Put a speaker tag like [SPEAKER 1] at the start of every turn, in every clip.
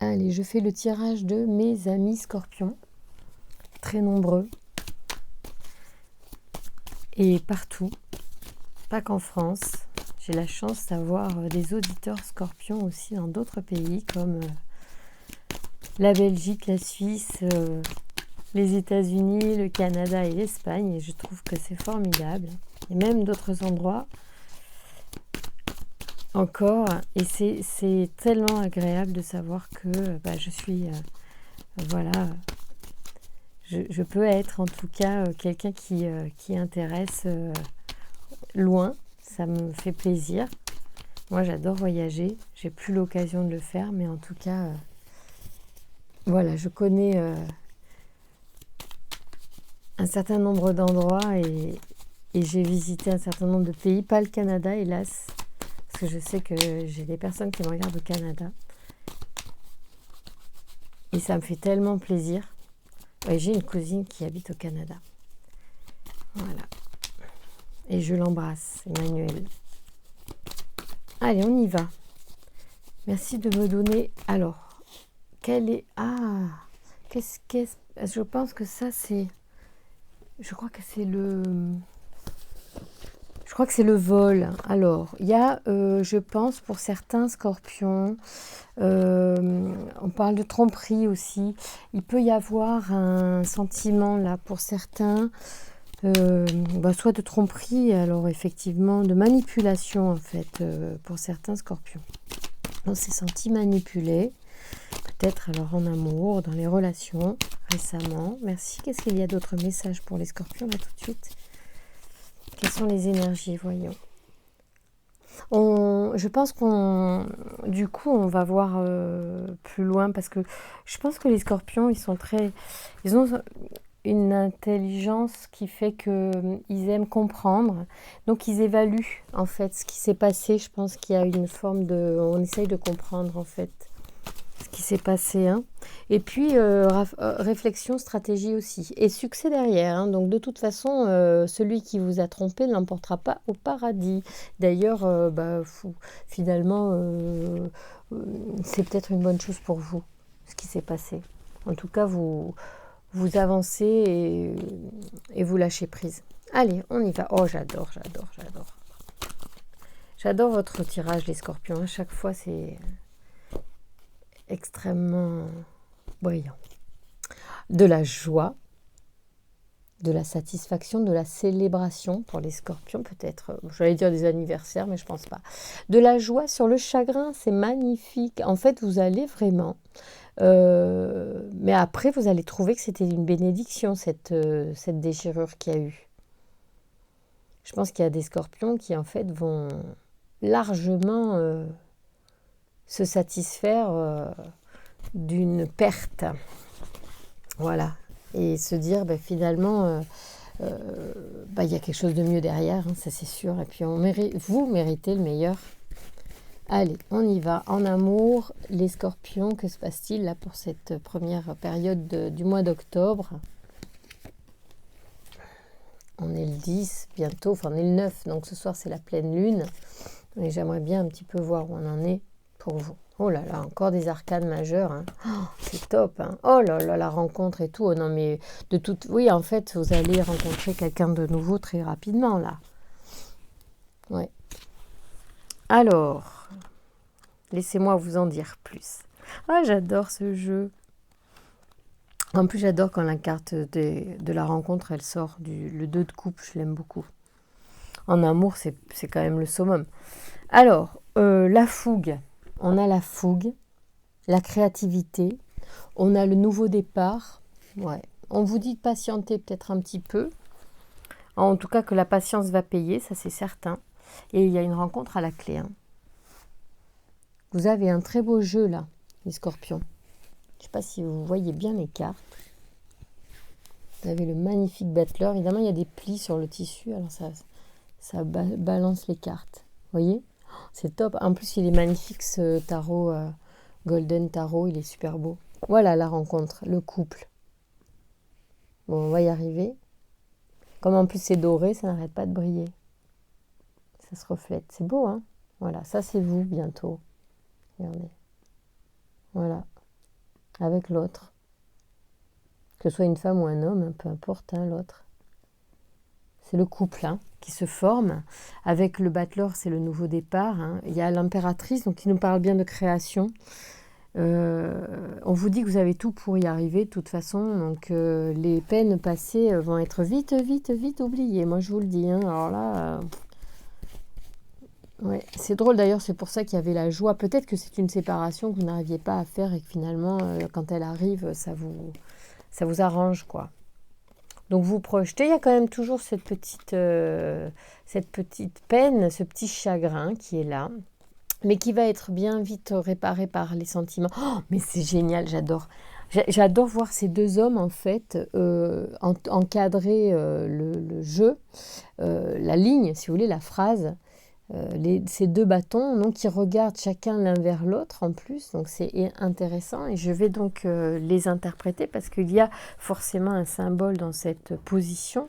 [SPEAKER 1] Allez, je fais le tirage de mes amis scorpions, très nombreux, et partout, pas qu'en France. J'ai la chance d'avoir des auditeurs scorpions aussi dans d'autres pays, comme la Belgique, la Suisse, les États-Unis, le Canada et l'Espagne, et je trouve que c'est formidable. Et même d'autres endroits encore, et c'est tellement agréable de savoir que je suis, voilà, je peux être en tout cas quelqu'un qui intéresse loin, ça me fait plaisir. Moi j'adore voyager, j'ai plus l'occasion de le faire, mais en tout cas, voilà, je connais un certain nombre d'endroits et j'ai visité un certain nombre de pays, pas le Canada hélas, parce que je sais que j'ai des personnes qui me regardent au Canada. Et ça me fait tellement plaisir. Ouais, j'ai une cousine qui habite au Canada. Voilà. Et je l'embrasse, Emmanuel. Allez, on y va. Merci de me donner... Alors, quelle est... Ah, qu'est-ce... Je pense que ça, c'est... Je crois que c'est le... Je crois que c'est le vol. Alors, il y a, je pense, pour certains scorpions, on parle de tromperie aussi. Il peut y avoir un sentiment là pour certains, soit de tromperie, alors effectivement de manipulation en fait pour certains scorpions. On s'est senti manipulé, peut-être alors en amour, dans les relations récemment. Merci. Qu'est-ce qu'il y a d'autres messages pour les scorpions là tout de suite? Quelles sont les énergies, voyons. Je pense du coup, on va voir plus loin parce que je pense que les scorpions, ils ont une intelligence qui fait qu'ils aiment comprendre. Donc, ils évaluent en fait ce qui s'est passé. Je pense qu'il y a une forme on essaye de comprendre en fait ce qui s'est passé. Hein. Et puis, réflexion, stratégie aussi. Et succès derrière. Hein. Donc, de toute façon, celui qui vous a trompé ne l'emportera pas au paradis. D'ailleurs, finalement, c'est peut-être une bonne chose pour vous, ce qui s'est passé. En tout cas, vous avancez et vous lâchez prise. Allez, on y va. Oh, j'adore. J'adore votre tirage, les scorpions. À chaque fois, c'est... extrêmement brillant. De la joie, de la satisfaction, de la célébration pour les scorpions peut-être. J'allais dire des anniversaires, mais je pense pas. De la joie sur le chagrin, c'est magnifique. En fait, vous allez vraiment... mais après, vous allez trouver que c'était une bénédiction, cette déchirure qu'il y a eu. Je pense qu'il y a des scorpions qui, en fait, vont largement se satisfaire d'une perte. Voilà. Et se dire, finalement, il y a quelque chose de mieux derrière, hein, ça c'est sûr. Et puis, vous méritez le meilleur. Allez, on y va. En amour, les scorpions, que se passe-t-il là pour cette première période du mois d'octobre? On est le 10 bientôt, enfin on est le 9, donc ce soir c'est la pleine lune. Et j'aimerais bien un petit peu voir où on en est pour vous. Oh là là, encore des arcanes majeures. Hein. Oh, c'est top. Hein. Oh là là, la rencontre et tout. Oh non, mais de toute... Oui, en fait, vous allez rencontrer quelqu'un de nouveau très rapidement, là. Ouais. Alors, laissez-moi vous en dire plus. Ah, j'adore ce jeu. En plus, j'adore quand la carte de la rencontre, elle sort le 2 de coupe. Je l'aime beaucoup. En amour, c'est quand même le summum. Alors, la fougue. On a la fougue, la créativité, on a le nouveau départ. Ouais. On vous dit de patienter peut-être un petit peu. En tout cas, que la patience va payer, ça c'est certain. Et il y a une rencontre à la clé. Hein. Vous avez un très beau jeu là, les scorpions. Je ne sais pas si vous voyez bien les cartes. Vous avez le magnifique battler. Évidemment, il y a des plis sur le tissu, alors ça balance les cartes. Vous voyez ? C'est top. En plus, il est magnifique ce tarot, Golden Tarot. Il est super beau. Voilà la rencontre, le couple. Bon, on va y arriver. Comme en plus c'est doré, ça n'arrête pas de briller. Ça se reflète. C'est beau, hein ? Voilà, ça c'est vous bientôt. Regardez. Voilà. avec l'autre. Que ce soit une femme ou un homme, peu importe, hein, l'autre. C'est le couple hein, qui se forme. Avec le battleur, c'est le nouveau départ. Hein. Il y a l'impératrice, donc qui nous parle bien de création. On vous dit que vous avez tout pour y arriver de toute façon, donc les peines passées vont être vite oubliées, moi je vous le dis. Hein. Alors là, ouais. C'est drôle d'ailleurs, c'est pour ça qu'il y avait la joie. Peut-être que c'est une séparation que vous n'arriviez pas à faire et que finalement, quand elle arrive, ça vous arrange, quoi. Donc vous projetez, il y a quand même toujours cette petite peine, ce petit chagrin qui est là, mais qui va être bien vite réparé par les sentiments. Oh, mais c'est génial, j'adore. J'adore voir ces deux hommes, en fait, encadrer le jeu, la ligne, si vous voulez, la phrase. Ces deux bâtons donc, qui regardent chacun l'un vers l'autre en plus, donc c'est intéressant et je vais donc les interpréter parce qu'il y a forcément un symbole dans cette position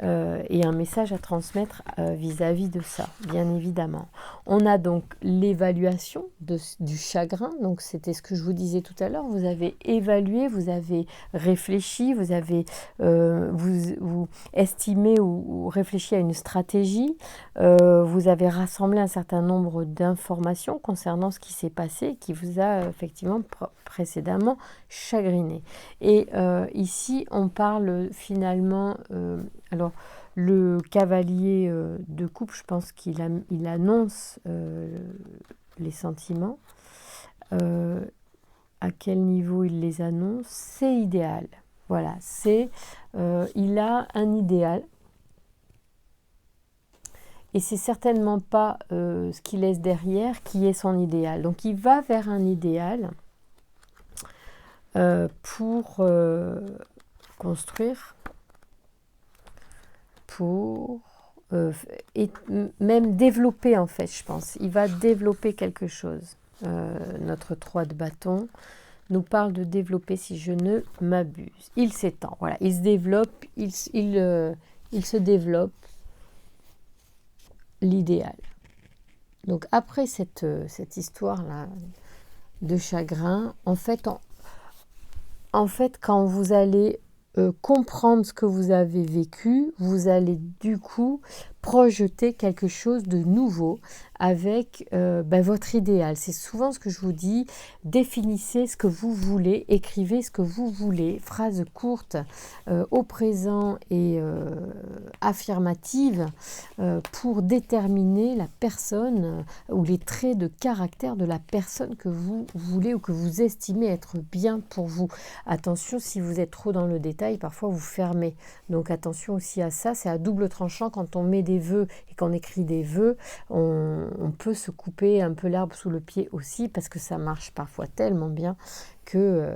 [SPEAKER 1] et un message à transmettre vis-à-vis de ça, bien évidemment. On a donc l'évaluation du chagrin, donc c'était ce que je vous disais tout à l'heure, vous avez évalué, vous avez réfléchi, vous avez vous estimé ou réfléchi à une stratégie, vous avez rassemblé un certain nombre d'informations concernant ce qui s'est passé, qui vous a effectivement précédemment chagriné. Et ici, on parle finalement... alors, le cavalier de coupe, je pense qu'il annonce les sentiments. À quel niveau il les annonce? C'est idéal. Voilà, il a un idéal. Et c'est certainement pas ce qu'il laisse derrière qui est son idéal. Donc il va vers un idéal pour construire, et même développer en fait, je pense. Il va développer quelque chose. Notre 3 de bâton nous parle de développer, si je ne m'abuse. Il s'étend, voilà, il se développe, il se développe l'idéal. Donc après cette histoire-là de chagrin, en fait, quand vous allez comprendre ce que vous avez vécu, vous allez du coup projeter quelque chose de nouveau avec votre idéal. C'est souvent ce que je vous dis, définissez ce que vous voulez, écrivez ce que vous voulez, phrase courte, au présent et affirmative pour déterminer la personne ou les traits de caractère de la personne que vous voulez ou que vous estimez être bien pour vous. Attention, si vous êtes trop dans le détail, parfois vous fermez. Donc attention aussi à ça, c'est à double tranchant quand on met des vœux et qu'on écrit des vœux, on peut se couper un peu l'herbe sous le pied aussi parce que ça marche parfois tellement bien que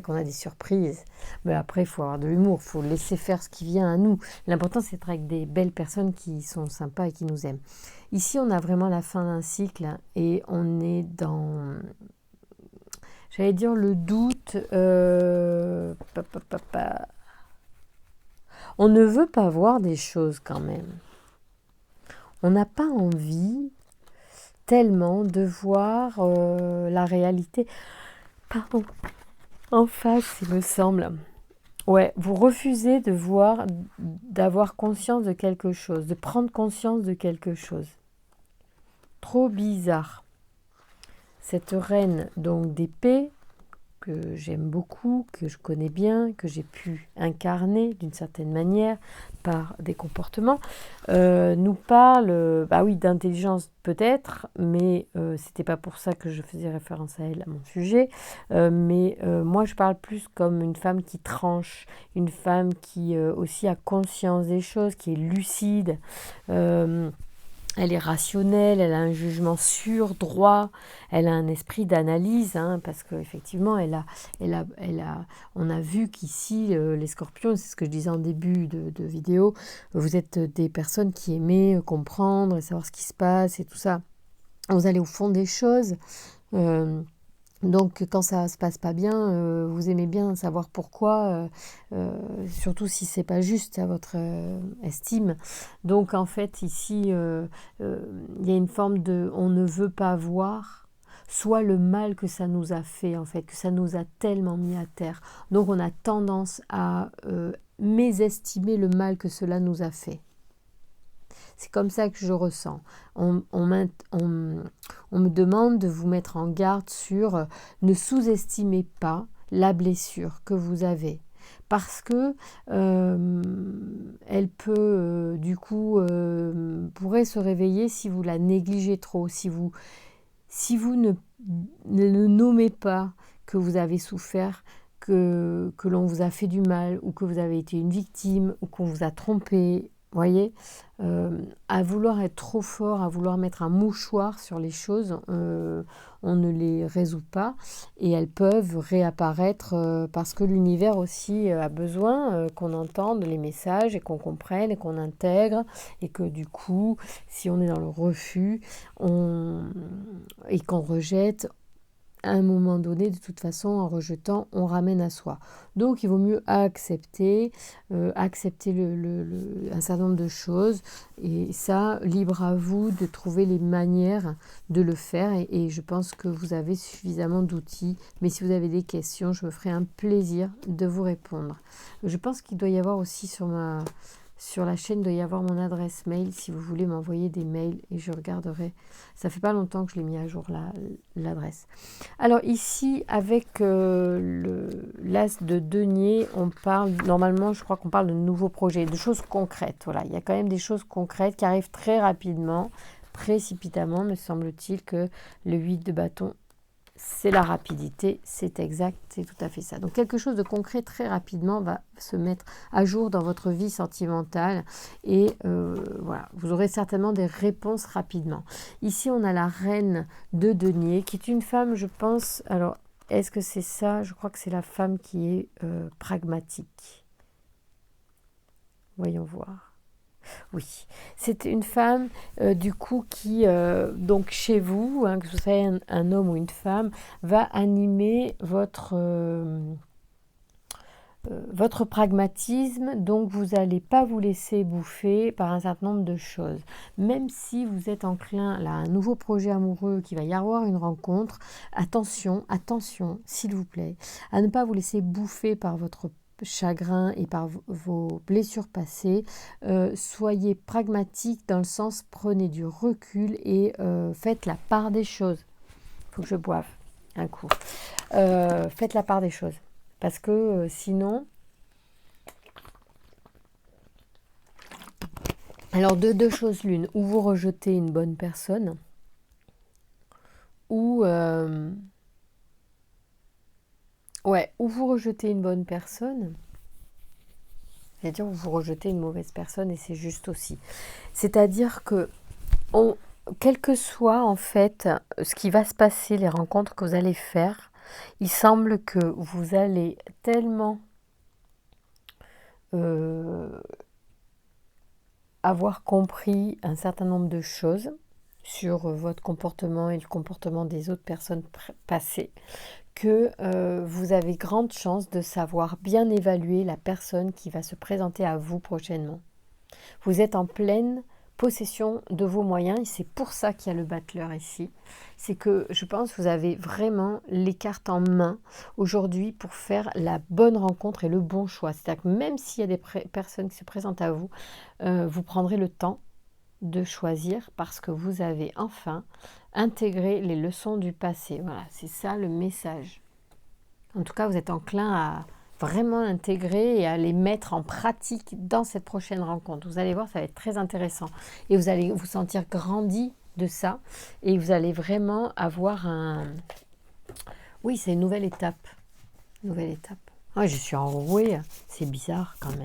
[SPEAKER 1] qu'on a des surprises. Mais après, il faut avoir de l'humour, il faut laisser faire ce qui vient à nous. L'important, c'est d'être avec des belles personnes qui sont sympas et qui nous aiment. Ici, on a vraiment la fin d'un cycle et on est dans... J'allais dire le doute. On ne veut pas voir des choses quand même. On n'a pas envie tellement de voir la réalité. Pardon. En face, il me semble. Ouais, vous refusez de voir, d'avoir conscience de quelque chose, de prendre conscience de quelque chose. Trop bizarre. Cette reine donc d'épée, que j'aime beaucoup, que je connais bien, que j'ai pu incarner d'une certaine manière par des comportements, nous parle, d'intelligence peut-être, mais c'était pas pour ça que je faisais référence à elle, à mon sujet, mais moi je parle plus comme une femme qui tranche, une femme qui aussi a conscience des choses, qui est lucide, elle est rationnelle, elle a un jugement sûr, droit, elle a un esprit d'analyse, parce qu'effectivement, on a vu qu'ici, les scorpions, c'est ce que je disais en début de vidéo, vous êtes des personnes qui aimez comprendre et savoir ce qui se passe et tout ça. Vous allez au fond des choses. Donc quand ça se passe pas bien, vous aimez bien savoir pourquoi, surtout si c'est pas juste à votre estime. Donc en fait ici, il y a une forme de on ne veut pas voir soit le mal que ça nous a fait, en fait, que ça nous a tellement mis à terre. Donc on a tendance à mésestimer le mal que cela nous a fait. C'est comme ça que je ressens. On me demande de vous mettre en garde sur ne sous-estimez pas la blessure que vous avez. Parce que elle peut, du coup, pourrait se réveiller si vous la négligez trop, si vous ne nommez pas que vous avez souffert, que l'on vous a fait du mal, ou que vous avez été une victime, ou qu'on vous a trompé. Voyez, à vouloir être trop fort, à vouloir mettre un mouchoir sur les choses, on ne les résout pas et elles peuvent réapparaître parce que l'univers aussi a besoin qu'on entende les messages et qu'on comprenne et qu'on intègre et que du coup, si on est dans le refus et qu'on rejette, à un moment donné, de toute façon, en rejetant, on ramène à soi. Donc, il vaut mieux accepter un certain nombre de choses. Et ça, libre à vous de trouver les manières de le faire. Et je pense que vous avez suffisamment d'outils. Mais si vous avez des questions, je me ferai un plaisir de vous répondre. Je pense qu'il doit y avoir aussi sur la chaîne, il doit y avoir mon adresse mail si vous voulez m'envoyer des mails et je regarderai. Ça fait pas longtemps que je l'ai mis à jour l'adresse. Alors ici, avec l'as de denier, on parle, normalement je crois qu'on parle de nouveaux projets, de choses concrètes. Voilà, il y a quand même des choses concrètes qui arrivent très rapidement, précipitamment, me semble-t-il que le 8 de bâton, c'est la rapidité, c'est exact, c'est tout à fait ça. Donc quelque chose de concret très rapidement va se mettre à jour dans votre vie sentimentale et voilà, vous aurez certainement des réponses rapidement. Ici, on a la reine de denier qui est une femme, je pense, alors est-ce que c'est ça? Je crois que c'est la femme qui est pragmatique. Voyons voir. Oui, c'est une femme du coup qui, donc chez vous, hein, que vous soyez un homme ou une femme, va animer votre pragmatisme, donc vous n'allez pas vous laisser bouffer par un certain nombre de choses. Même si vous êtes enclin là, à un nouveau projet amoureux, qu'il va y avoir une rencontre, attention, s'il vous plaît, à ne pas vous laisser bouffer par votre chagrin et par vos blessures passées. Soyez pragmatique dans le sens, prenez du recul et faites la part des choses. Il faut que je boive un coup. Faites la part des choses. Parce que sinon... Alors, deux choses l'une. Ou vous rejetez une bonne personne, ou... ou vous rejetez une bonne personne, c'est-à-dire vous rejetez une mauvaise personne et c'est juste aussi. C'est-à-dire que, quel que soit en fait ce qui va se passer, les rencontres que vous allez faire, il semble que vous allez tellement avoir compris un certain nombre de choses sur votre comportement et le comportement des autres personnes passées, que vous avez grande chance de savoir bien évaluer la personne qui va se présenter à vous prochainement. Vous êtes en pleine possession de vos moyens et c'est pour ça qu'il y a le battleur ici. C'est que je pense que vous avez vraiment les cartes en main aujourd'hui pour faire la bonne rencontre et le bon choix. C'est-à-dire que même s'il y a des personnes qui se présentent à vous, vous prendrez le temps de choisir parce que vous avez enfin intégré les leçons du passé. Voilà, c'est ça le message. En tout cas, vous êtes enclin à vraiment intégrer et à les mettre en pratique dans cette prochaine rencontre. Vous allez voir, ça va être très intéressant. Et vous allez vous sentir grandi de ça. Et vous allez vraiment avoir un... Oui, c'est une nouvelle étape. Nouvelle étape. Ah, je suis enrouée. C'est bizarre quand même.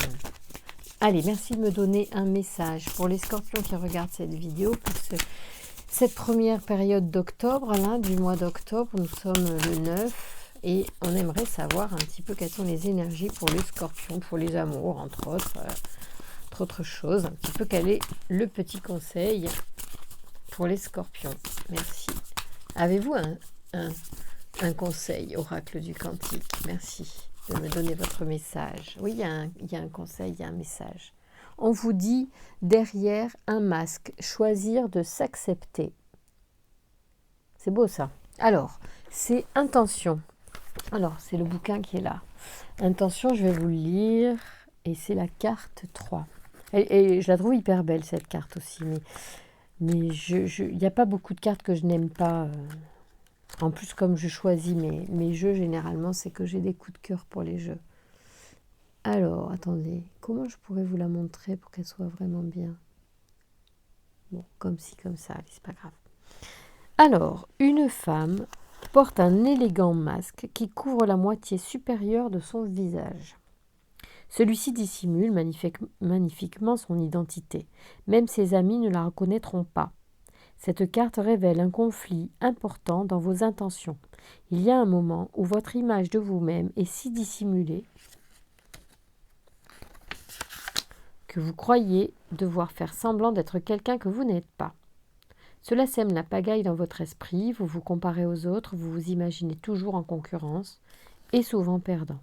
[SPEAKER 1] Allez, merci de me donner un message pour les scorpions qui regardent cette vidéo. Pour cette première période d'octobre, là, du mois d'octobre, nous sommes le 9. Et on aimerait savoir un petit peu quelles sont les énergies pour les scorpions, pour les amours, entre autres choses. Un petit peu quel est le petit conseil pour les scorpions. Merci. Avez-vous un conseil, oracle du Cantique? Merci de me donner votre message. Oui, il y a un conseil, il y a un message. On vous dit derrière un masque, choisir de s'accepter. C'est beau ça. Alors, c'est intention. Alors, c'est le bouquin qui est là. Intention, je vais vous le lire. Et c'est la carte 3. Et je la trouve hyper belle, cette carte aussi. Mais il n'y a pas beaucoup de cartes que je n'aime pas. En plus, comme je choisis mes jeux, généralement, c'est que j'ai des coups de cœur pour les jeux. Alors, attendez. Comment je pourrais vous la montrer pour qu'elle soit vraiment bien? Bon, comme ci, comme ça. Allez, c'est pas grave. Alors, une femme porte un élégant masque qui couvre la moitié supérieure de son visage. Celui-ci dissimule magnifiquement son identité. Même ses amis ne la reconnaîtront pas. Cette carte révèle un conflit important dans vos intentions. Il y a un moment où votre image de vous-même est si dissimulée que vous croyez devoir faire semblant d'être quelqu'un que vous n'êtes pas. Cela sème la pagaille dans votre esprit, vous vous comparez aux autres, vous vous imaginez toujours en concurrence et souvent perdant.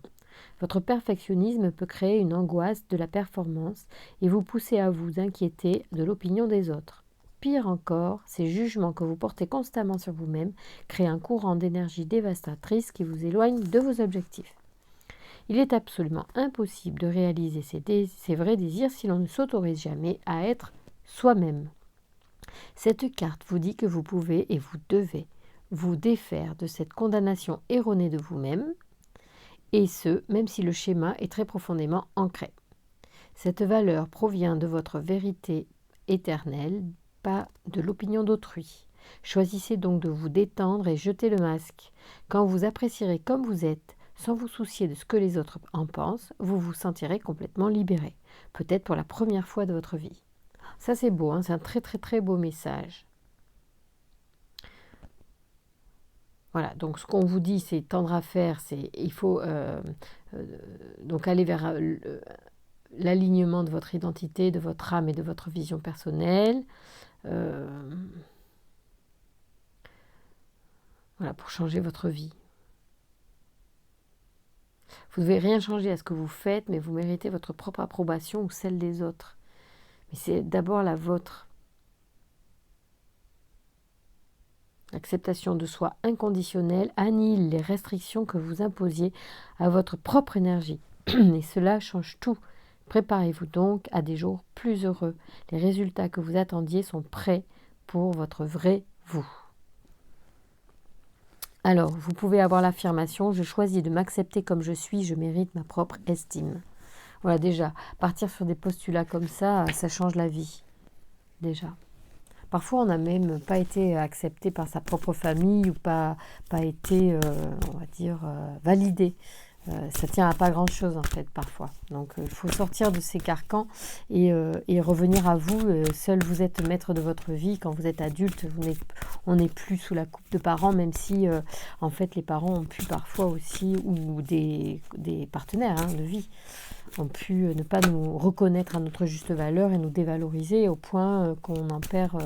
[SPEAKER 1] Votre perfectionnisme peut créer une angoisse de la performance et vous pousser à vous inquiéter de l'opinion des autres. Pire encore, ces jugements que vous portez constamment sur vous-même créent un courant d'énergie dévastatrice qui vous éloigne de vos objectifs. Il est absolument impossible de réaliser ses vrais désirs si l'on ne s'autorise jamais à être soi-même. Cette carte vous dit que vous pouvez et vous devez vous défaire de cette condamnation erronée de vous-même, et ce, même si le schéma est très profondément ancré. Cette valeur provient de votre vérité éternelle, pas de l'opinion d'autrui. Choisissez donc de vous détendre et jeter le masque. Quand vous apprécierez comme vous êtes, sans vous soucier de ce que les autres en pensent, vous vous sentirez complètement libéré, peut-être pour la première fois de votre vie. Ça c'est beau, hein, c'est un très très très beau message. Voilà, donc ce qu'on vous dit, c'est tendre à faire, il faut donc aller vers l'alignement de votre identité, de votre âme et de votre vision personnelle. Voilà, pour changer votre vie. Vous ne devez rien changer à ce que vous faites, mais vous méritez votre propre approbation ou celle des autres. Mais c'est d'abord la vôtre. L'acceptation de soi inconditionnelle annihile les restrictions que vous imposiez à votre propre énergie. Et cela change tout. Préparez-vous donc à des jours plus heureux. Les résultats que vous attendiez sont prêts pour votre vrai vous. Alors, vous pouvez avoir l'affirmation « Je choisis de m'accepter comme je suis, je mérite ma propre estime ». Voilà, déjà, partir sur des postulats comme ça change la vie. Déjà. Parfois, on n'a même pas été accepté par sa propre famille ou pas été, on va dire, validé. Ça tient à pas grand-chose, en fait, parfois. Donc, il faut sortir de ces carcans et revenir à vous. Seul vous êtes maître de votre vie. Quand vous êtes adulte, on n'est plus sous la coupe de parents, même si, en fait, les parents ont pu parfois aussi, ou des partenaires de vie, ont pu ne pas nous reconnaître à notre juste valeur et nous dévaloriser au point qu'on en perd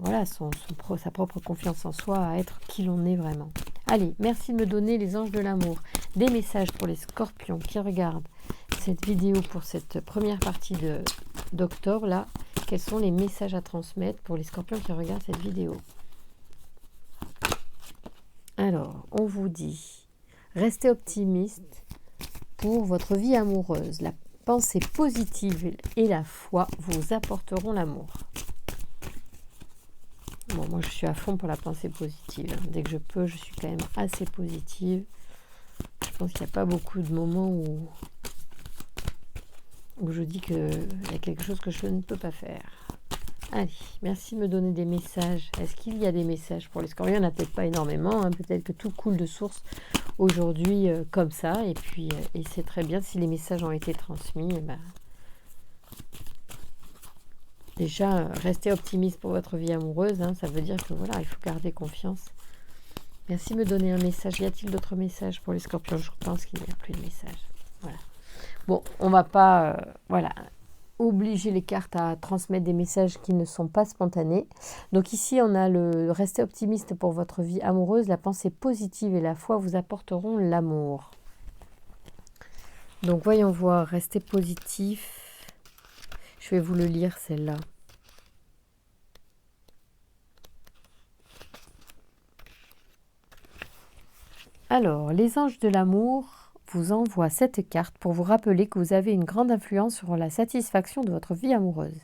[SPEAKER 1] voilà, sa propre confiance en soi à être qui l'on est vraiment. Allez, merci de me donner les anges de l'amour, des messages pour les scorpions qui regardent cette vidéo pour cette première partie d'octobre. Là, quels sont les messages à transmettre pour les scorpions qui regardent cette vidéo? Alors, on vous dit, restez optimiste pour votre vie amoureuse. La pensée positive et la foi vous apporteront l'amour. Bon, moi je suis à fond pour la pensée positive. Dès que je peux, je suis quand même assez positive. Je pense qu'il n'y a pas beaucoup de moments où je dis qu'il y a quelque chose que je ne peux pas faire. Allez, merci de me donner des messages. Est-ce qu'il y a des messages pour les scorpions? Il n'y en a peut-être pas énormément. Peut-être que tout coule de source aujourd'hui comme ça. Et puis, et c'est très bien si les messages ont été transmis. Déjà, restez optimiste pour votre vie amoureuse. Ça veut dire que voilà, il faut garder confiance. Merci de me donner un message. Y a-t-il d'autres messages pour les scorpions? Je pense qu'il n'y a plus de messages. Voilà. Bon, on ne va pas obliger les cartes à transmettre des messages qui ne sont pas spontanés. Donc ici, on a le restez optimiste pour votre vie amoureuse. La pensée positive et la foi vous apporteront l'amour. Donc voyons voir, restez positif. Je vais vous le lire, celle-là. Alors, les anges de l'amour vous envoient cette carte pour vous rappeler que vous avez une grande influence sur la satisfaction de votre vie amoureuse.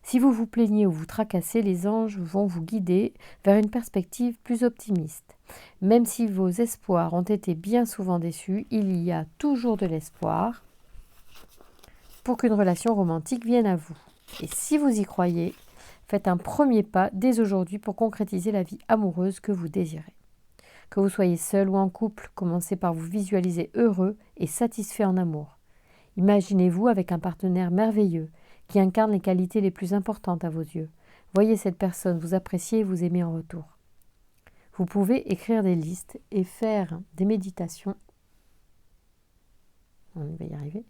[SPEAKER 1] Si vous vous plaignez ou vous tracassez, les anges vont vous guider vers une perspective plus optimiste. Même si vos espoirs ont été bien souvent déçus, il y a toujours de l'espoir pour qu'une relation romantique vienne à vous. Et si vous y croyez, faites un premier pas dès aujourd'hui pour concrétiser la vie amoureuse que vous désirez. Que vous soyez seul ou en couple, commencez par vous visualiser heureux et satisfait en amour. Imaginez-vous avec un partenaire merveilleux qui incarne les qualités les plus importantes à vos yeux. Voyez cette personne vous apprécier et vous aimer en retour. Vous pouvez écrire des listes et faire des méditations. On va y arriver.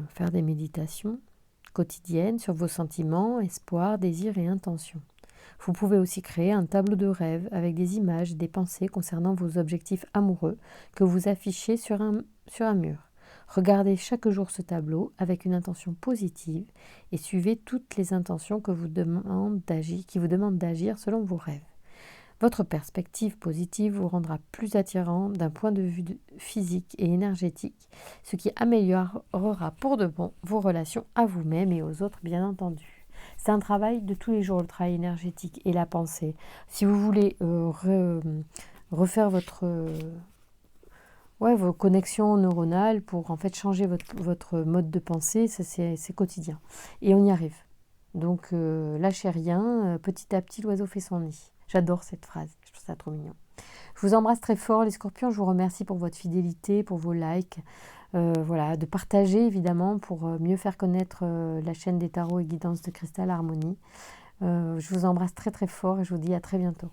[SPEAKER 1] Faire des méditations quotidiennes sur vos sentiments, espoirs, désirs et intentions. Vous pouvez aussi créer un tableau de rêve avec des images, des pensées concernant vos objectifs amoureux que vous affichez sur un mur. Regardez chaque jour ce tableau avec une intention positive et suivez toutes les intentions qui vous demandent d'agir selon vos rêves. Votre perspective positive vous rendra plus attirant d'un point de vue physique et énergétique, ce qui améliorera pour de bon vos relations à vous-même et aux autres, bien entendu. C'est un travail de tous les jours, le travail énergétique et la pensée. Si vous voulez refaire vos connexions neuronales pour en fait changer votre mode de pensée, ça, c'est quotidien. Et on y arrive. Donc lâchez rien, petit à petit l'oiseau fait son nid. J'adore cette phrase, je trouve ça trop mignon. Je vous embrasse très fort les scorpions, je vous remercie pour votre fidélité, pour vos likes, de partager évidemment pour mieux faire connaître la chaîne des tarots et guidances de Cristal Harmonie. Je vous embrasse très très fort et je vous dis à très bientôt.